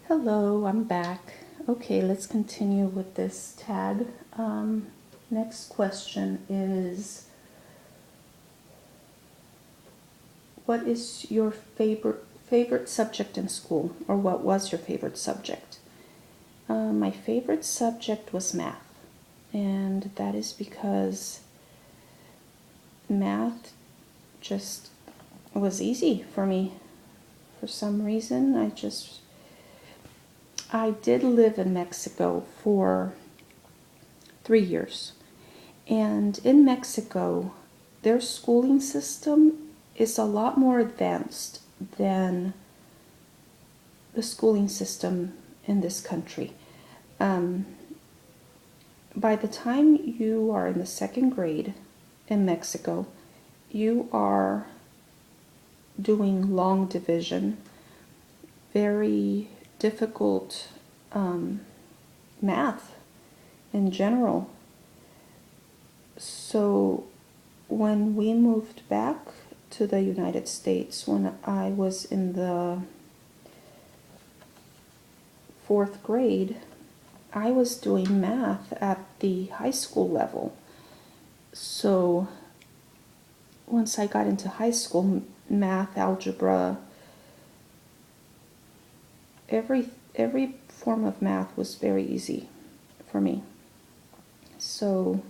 Hello, I'm back. Okay, let's continue with this tag. Next question is, what is your favorite subject in school, or what was your favorite subject? My favorite subject was math, and that is because math just was easy for me. For some reason, I did live in Mexico for 3 years. And in Mexico, their schooling system is a lot more advanced than the schooling system in this country. By the time you are in the second grade in Mexico, you are doing long division, very difficult math in general. So when we moved back to the United States, when I was in the fourth grade, I was doing math at the high school level. So once I got into high school, math, algebra, every form of math was very easy for me. So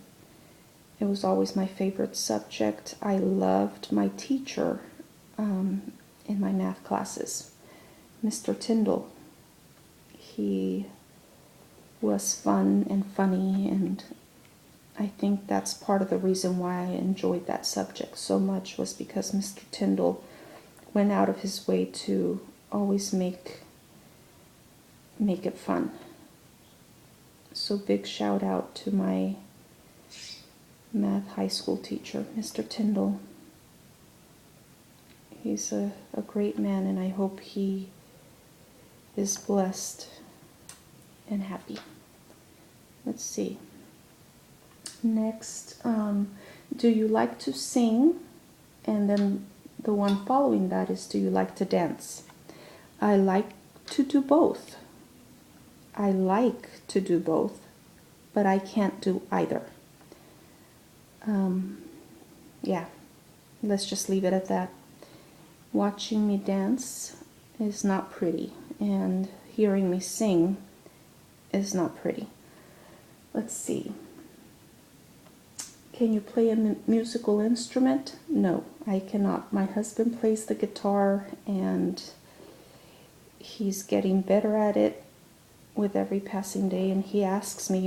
it was always my favorite subject. I loved my teacher in my math classes, Mr. Tyndall. He was fun and funny, and I think that's part of the reason why I enjoyed that subject so much, was because Mr. Tyndall went out of his way to always make it fun. So big shout out to my math high school teacher, Mr. Tyndall. He's a great man, and I hope he is blessed and happy. Let's see. Next, do you like to sing? And then the one following that is, do you like to dance? I like to do both. I like to do both, but I can't do either. Yeah, let's just leave it at that. Watching me dance is not pretty, and hearing me sing is not pretty. Let's see. Can you play a musical instrument? No, I cannot. My husband plays the guitar, and he's getting better at it with every passing day, and he asks me,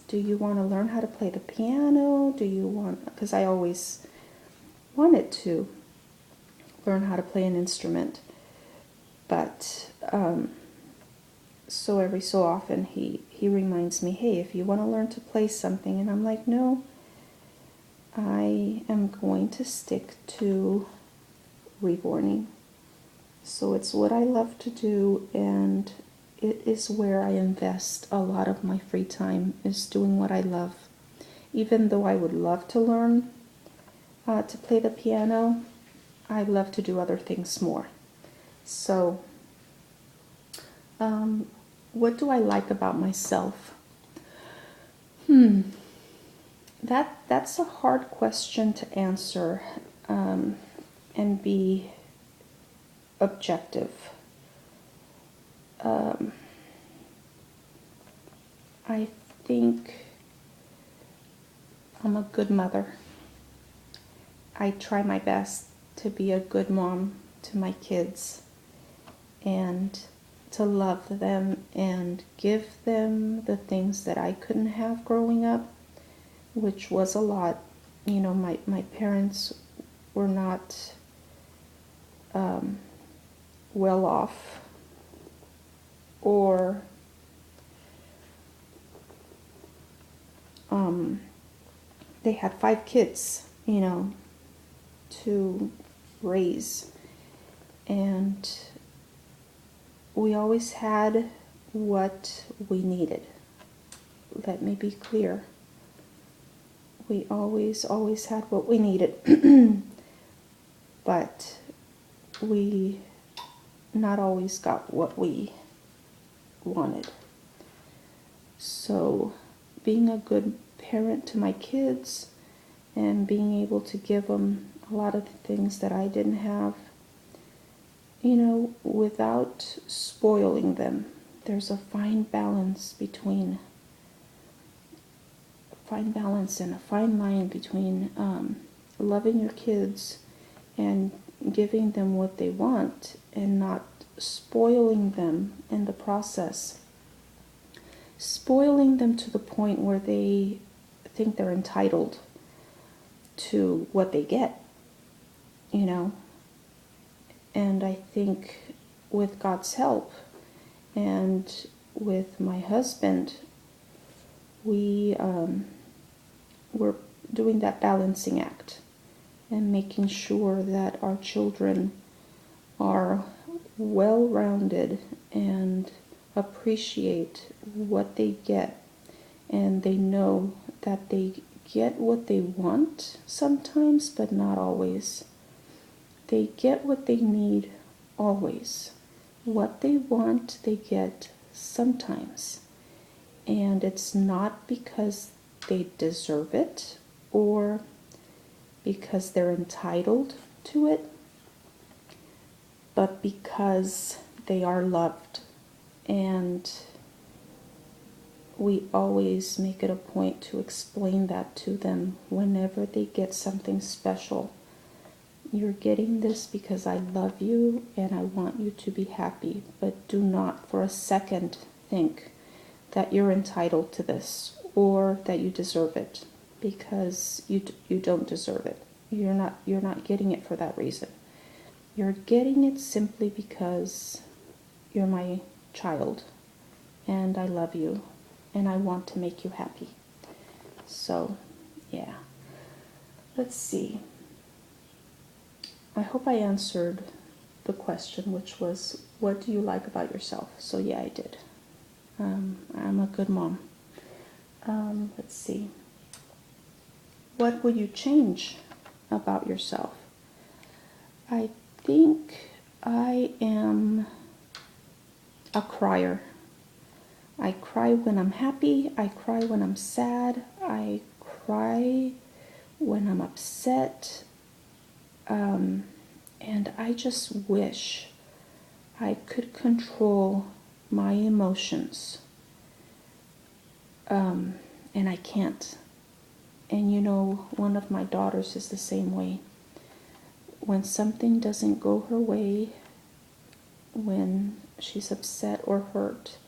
do you want to learn how to play the piano? Because I always wanted to learn how to play an instrument, but so every so often he reminds me, hey, if you want to learn to play something, and I'm like, no, I am going to stick to reborning. So it's what I love to do, and it is where I invest a lot of my free time, is doing what I love. Even though I would love to learn to play the piano, I love to do other things more. So, what do I like about myself? That's a hard question to answer and be objective. I think I'm a good mother. I try my best to be a good mom to my kids and to love them and give them the things that I couldn't have growing up, which was a lot. My parents were not well off, or they had 5 kids, to raise, and we always had what we needed. Let me be clear. We always had what we needed, but we not always got what we wanted. So being a good parent to my kids and being able to give them a lot of the things that I didn't have, without spoiling them. There's a fine balance and a fine line between loving your kids and giving them what they want and not spoiling them in the process. Spoiling them to the point where they think they're entitled to what they get, And I think with God's help and with my husband, we're doing that balancing act and making sure that our children are well-rounded and appreciate what they get, and they know that they get what they want sometimes, but not always. They get what they need always. What they want, they get sometimes. And it's not because they deserve it or because they're entitled to it, but because they are loved. And we always make it a point to explain that to them whenever they get something special. You're getting this because I love you and I want you to be happy, but do not for a second think that you're entitled to this or that you deserve it, because you don't deserve it. You're not getting it for that reason. You're getting it simply because you're my child and I love you and I want to make you happy. So, yeah. Let's see. I hope I answered the question, which was, what do you like about yourself? So yeah, I did. I'm a good mom. Let's see. What would you change about yourself? I think I am a crier. I cry when I'm happy. I cry when I'm sad. I cry when I'm upset. And I just wish I could control my emotions. And I can't. And one of my daughters is the same way. When something doesn't go her way, when she's upset or hurt,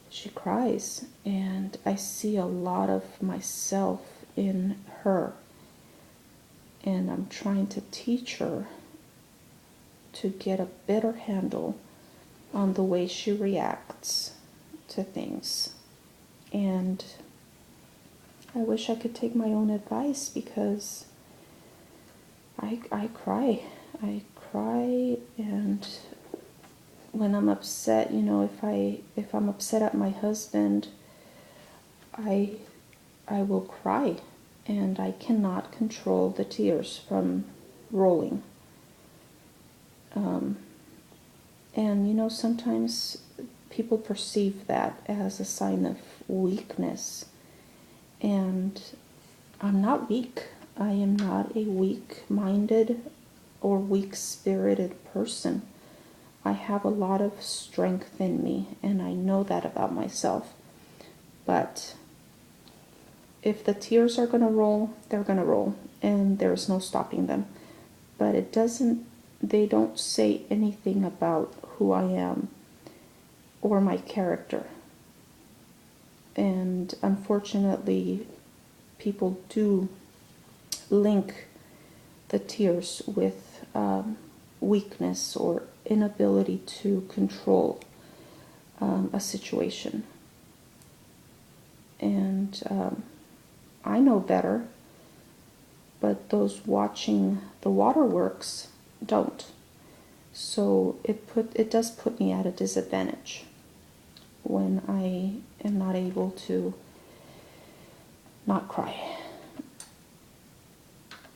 she cries. And I see a lot of myself in her. And I'm trying to teach her to get a better handle on the way she reacts to things. And I wish I could take my own advice, because I cry. I cry, and when I'm upset, if I'm upset at my husband, I will cry. And I cannot control the tears from rolling. And sometimes people perceive that as a sign of weakness. And I'm not weak. I am not a weak-minded or weak-spirited person. I have a lot of strength in me, and I know that about myself. But if the tears are going to roll, they're going to roll, and there's no stopping them. But they don't say anything about who I am or my character. And unfortunately, people do link the tears with weakness or inability to control a situation. And I know better, but those watching the waterworks don't. So it does put me at a disadvantage when I am not able to not cry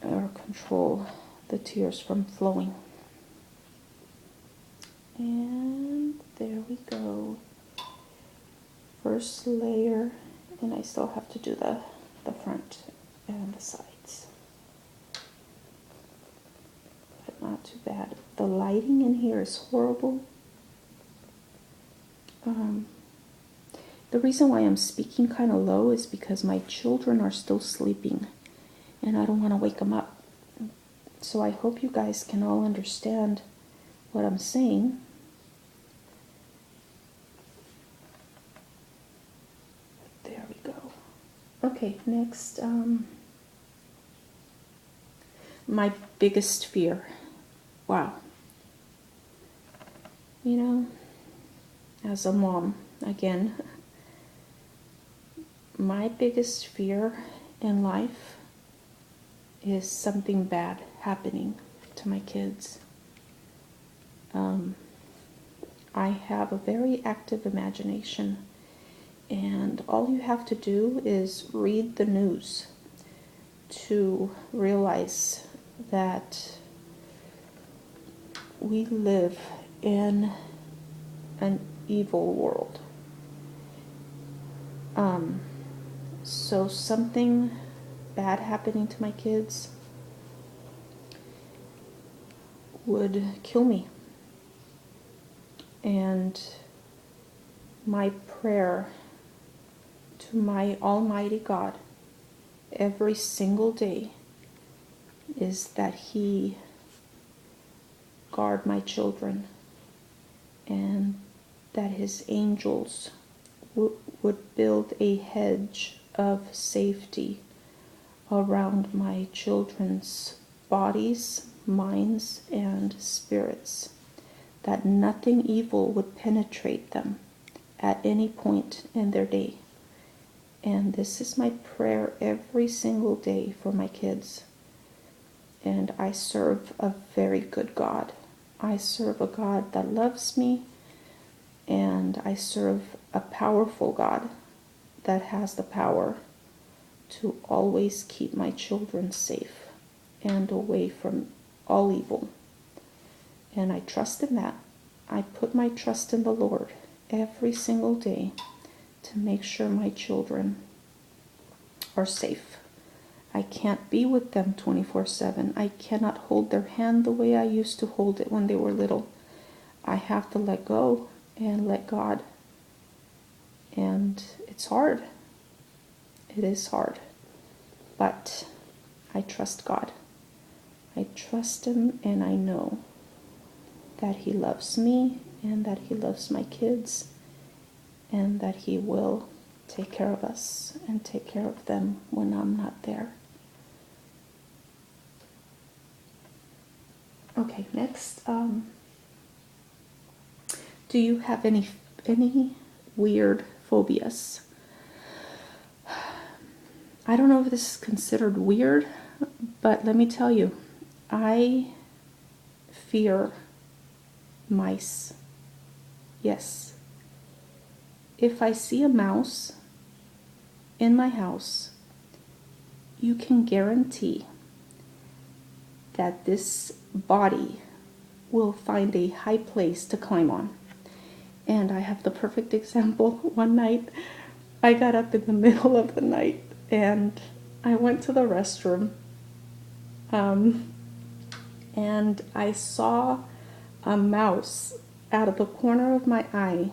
or control the tears from flowing. And there we go. first layer, and I still have to do the front and the sides. But not too bad. The lighting in here is horrible. The reason why I'm speaking kind of low is because my children are still sleeping, and I don't want to wake them up. So I hope you guys can all understand what I'm saying. There we go. Okay, next, my biggest fear. Wow. You know, as a mom, again, my biggest fear in life is something bad happening to my kids. I have a very active imagination, and all you have to do is read the news to realize that we live in an evil world. So something bad happening to my kids would kill me. And my prayer to my Almighty God every single day is that He guard my children, and that His angels would build a hedge of safety around my children's bodies, minds, and spirits, that nothing evil would penetrate them at any point in their day. And this is my prayer every single day for my kids. And I serve a very good God. I serve a God that loves me, and I serve a powerful God that has the power to always keep my children safe and away from all evil. And I trust in that. I put my trust in the Lord every single day to make sure my children are safe. I can't be with them 24/7. I cannot hold their hand the way I used to hold it when they were little. I have to let go and let God. And it's hard. It is hard. But I trust God. I trust Him, and I know that He loves me, and that He loves my kids, and that He will take care of us and take care of them when I'm not there. Okay, next, do you have any weird phobias? I don't know if this is considered weird, but let me tell you, I fear mice. Yes. If I see a mouse in my house, you can guarantee that this body will find a high place to climb on. And I have the perfect example. One night, I got up in the middle of the night and I went to the restroom. And I saw a mouse out of the corner of my eye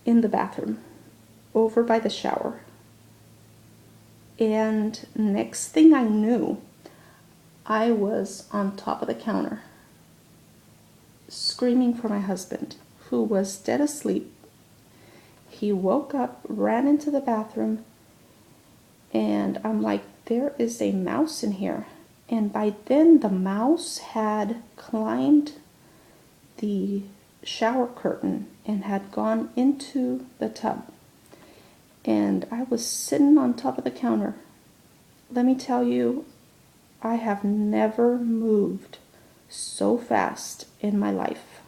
in the bathroom, over by the shower. And next thing I knew, I was on top of the counter, screaming for my husband, who was dead asleep. He woke up, ran into the bathroom, and I'm like, there is a mouse in here. And by then, the mouse had climbed the shower curtain and had gone into the tub. And I was sitting on top of the counter. Let me tell you, I have never moved so fast in my life.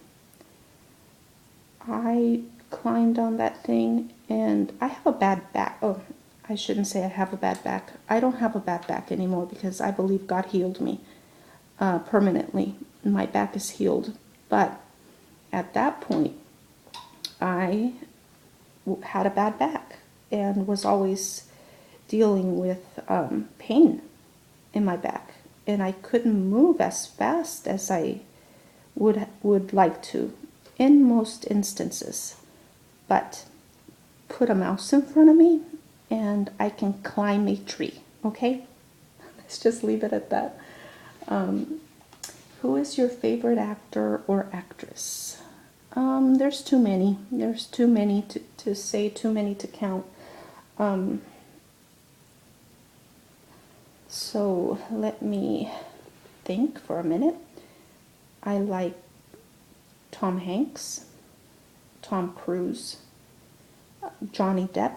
I climbed on that thing, and I have a bad back. Oh, I shouldn't say I have a bad back. I don't have a bad back anymore because I believe God healed me permanently. My back is healed. But at that point, I had a bad back and was always dealing with pain in my back, and I couldn't move as fast as I would like to in most instances. But put a mouse in front of me and I can climb a tree. Okay, let's just leave it at that. Who is your favorite actor or actress? There's too many. There's too many to say, too many to count. So let me think for a minute. I like Tom Hanks, Tom Cruise, Johnny Depp,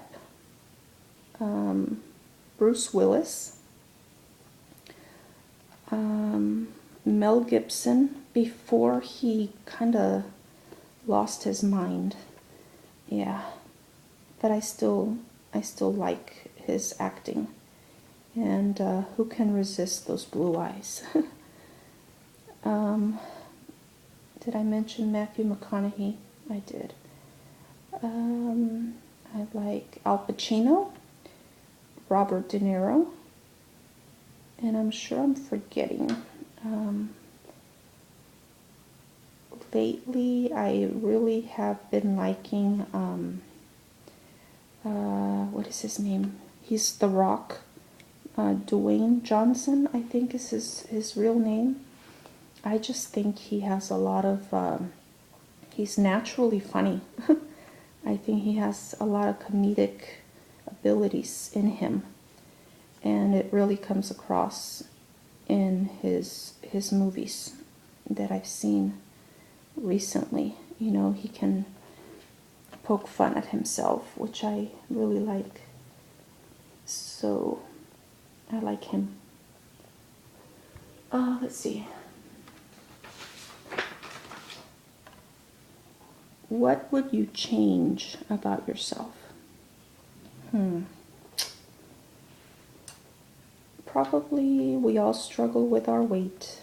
Bruce Willis, Mel Gibson before he kind of lost his mind. Yeah, but I still like his acting. And who can resist those blue eyes? Did I mention Matthew McConaughey? I did. I like Al Pacino, Robert De Niro, and I'm sure I'm forgetting. Lately, I really have been liking, what is his name? He's The Rock. Dwayne Johnson, I think is his real name. I just think he has a lot of, he's naturally funny. I think he has a lot of comedic abilities in him, and it really comes across in his movies that I've seen recently. You know, he can poke fun at himself, which I really like. So I like him. Let's see. What would you change about yourself? Probably we all struggle with our weight.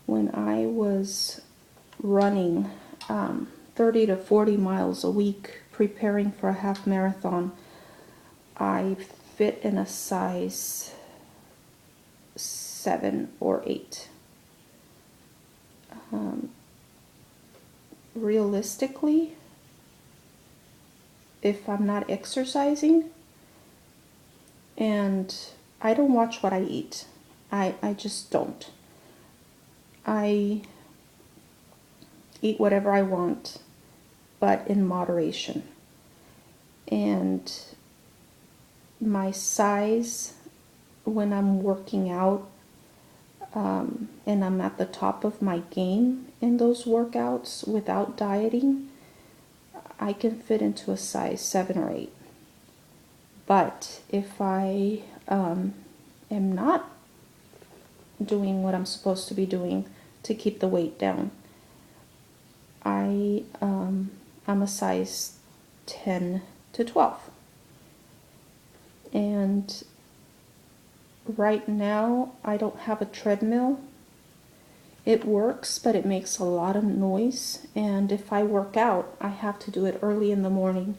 When I was running 30 to 40 miles a week preparing for a half marathon, I fit in a size 7 or 8. Realistically, if I'm not exercising, and I don't watch what I eat, I just don't. I eat whatever I want, but in moderation. And my size when I'm working out, and I'm at the top of my game in those workouts without dieting, I can fit into a size 7 or 8. But if I am not doing what I'm supposed to be doing to keep the weight down, I'm a size 10 to 12. And right now, I don't have a treadmill. It works, but it makes a lot of noise. And if I work out, I have to do it early in the morning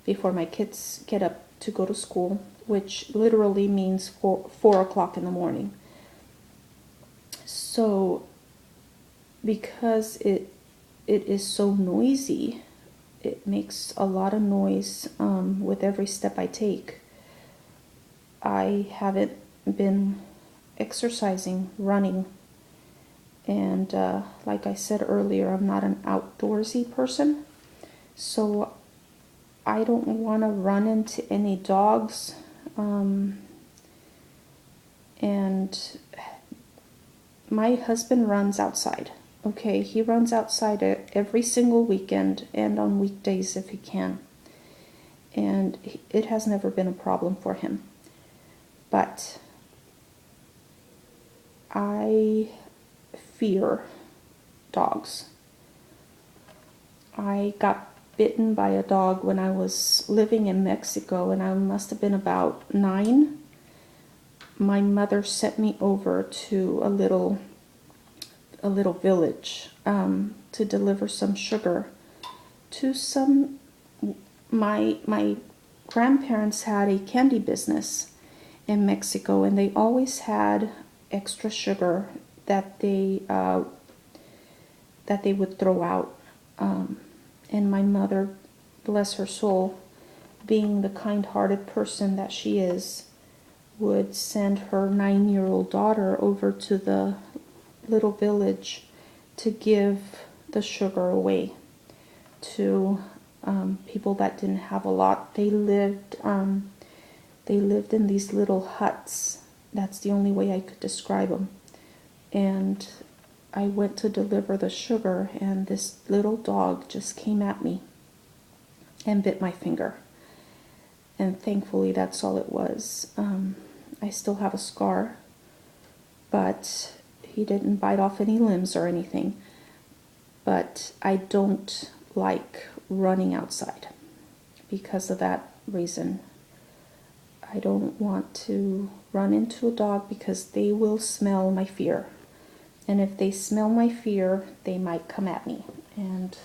before my kids get up to go to school, which literally means 4 o'clock in the morning. So, because it is so noisy, it makes a lot of noise with every step I take. I haven't been exercising, running, and like I said earlier, I'm not an outdoorsy person, so I don't want to run into any dogs, and my husband runs outside. Okay, he runs outside every single weekend and on weekdays if he can, and it has never been a problem for him. But I fear dogs. I got bitten by a dog when I was living in Mexico, and I must have been about 9. My mother sent me over to a little village to deliver some sugar to some, my grandparents had a candy business in Mexico, and they always had extra sugar that they would throw out. And my mother, bless her soul, being the kind-hearted person that she is, would send her 9-year-old daughter over to the little village to give the sugar away to people that didn't have a lot. They lived in these little huts. That's the only way I could describe them. And I went to deliver the sugar, and this little dog just came at me and bit my finger. And thankfully, that's all it was. I still have a scar, but he didn't bite off any limbs or anything. But I don't like running outside because of that reason. I don't want to run into a dog because they will smell my fear. And if they smell my fear, they might come at me. And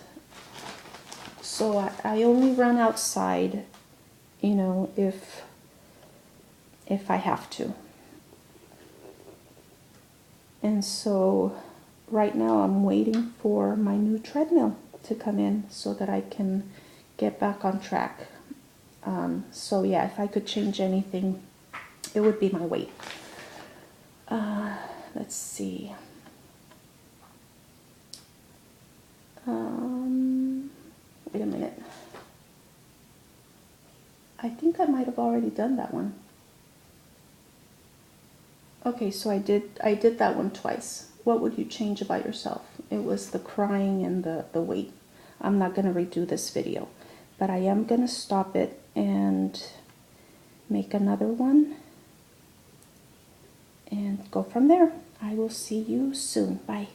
so I only run outside, if I have to. And so right now I'm waiting for my new treadmill to come in so that I can get back on track. So yeah, if I could change anything, it would be my weight. Let's see. Wait a minute. I think I might have already done that one. Okay, so I did that one twice. What would you change about yourself? It was the crying and the weight. I'm not going to redo this video, but I am going to stop it and make another one and go from there. I will see you soon. Bye.